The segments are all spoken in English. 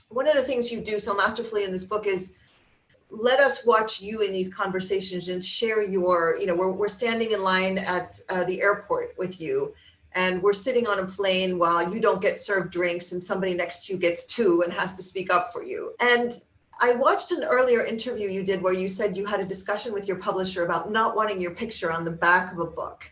one of the things you do so masterfully in this book is let us watch you in these conversations and share your, we're standing in line at the airport with you, and we're sitting on a plane while you don't get served drinks and somebody next to you gets two and has to speak up for you. And I watched an earlier interview you did where you said you had a discussion with your publisher about not wanting your picture on the back of a book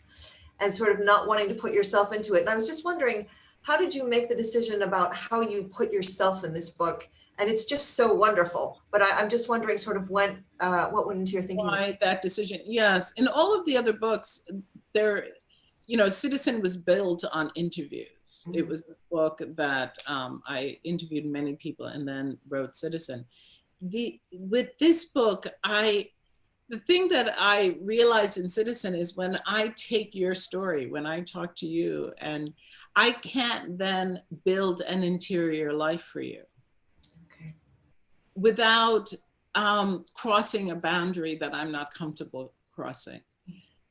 and sort of not wanting to put yourself into it. And I was just wondering, how did you make the decision about how you put yourself in this book? And it's just so wonderful. But I'm just wondering sort of what went into your thinking? Why that decision? Yes, in all of the other books, Citizen was built on interviews. Mm-hmm. It was a book that I interviewed many people and then wrote Citizen. With this book, the thing that I realized in Citizen is when I take your story, when I talk to you, and I can't then build an interior life for you without crossing a boundary that I'm not comfortable crossing.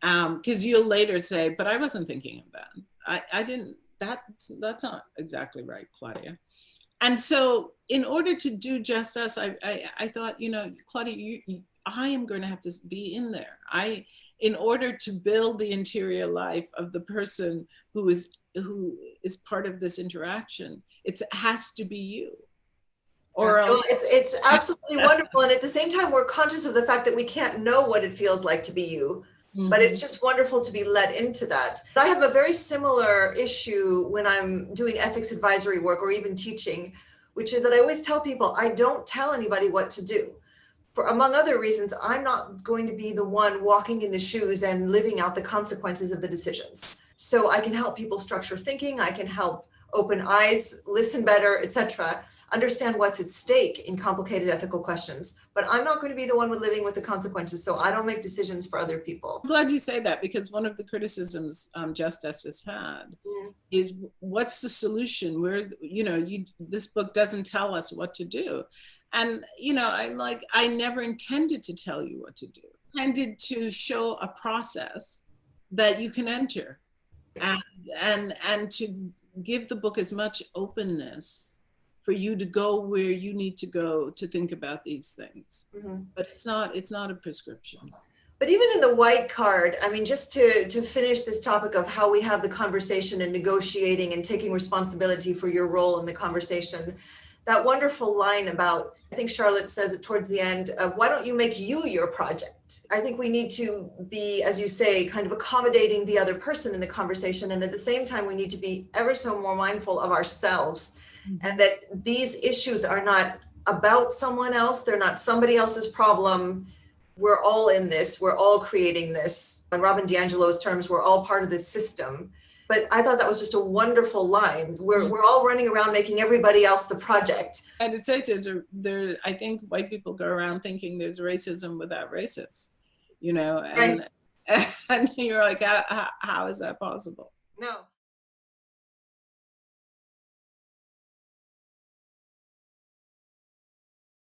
Because you'll later say, but I wasn't thinking of that. I didn't, that's not exactly right, Claudia. And so in order to do justice, I thought, Claudia, I am going to have to be in there. In order to build the interior life of the person who is part of this interaction, it has to be you. Or it's absolutely wonderful. And at the same time, we're conscious of the fact that we can't know what it feels like to be you. Mm-hmm. But it's just wonderful to be let into that. I have a very similar issue when I'm doing ethics advisory work or even teaching, which is that I always tell people, I don't tell anybody what to do. For among other reasons, I'm not going to be the one walking in the shoes and living out the consequences of the decisions. So I can help people structure thinking, I can help open eyes, listen better, etc., understand what's at stake in complicated ethical questions. But I'm not going to be the one living with the consequences, so I don't make decisions for other people. I'm glad you say that, because one of the criticisms Justice has had is, what's the solution? Where, this book doesn't tell us what to do. And, I'm like, I never intended to tell you what to do. I intended to show a process that you can enter and to give the book as much openness for you to go where you need to go to think about these things. Mm-hmm. But it's not a prescription. But even in the white card, I mean, just to finish this topic of how we have the conversation and negotiating and taking responsibility for your role in the conversation, that wonderful line about, I think Charlotte says it towards the end, of why don't you make you your project? I think we need to be, as you say, kind of accommodating the other person in the conversation. And at the same time, we need to be ever so more mindful of ourselves, and that these issues are not about someone else. They're not somebody else's problem. We're all in this. We're all creating this. In Robin DiAngelo's terms, we're all part of this system. But I thought that was just a wonderful line. We're all running around making everybody else the project. And it says I think white people go around thinking there's racism without racists, and, right. And you're like, how is that possible? No.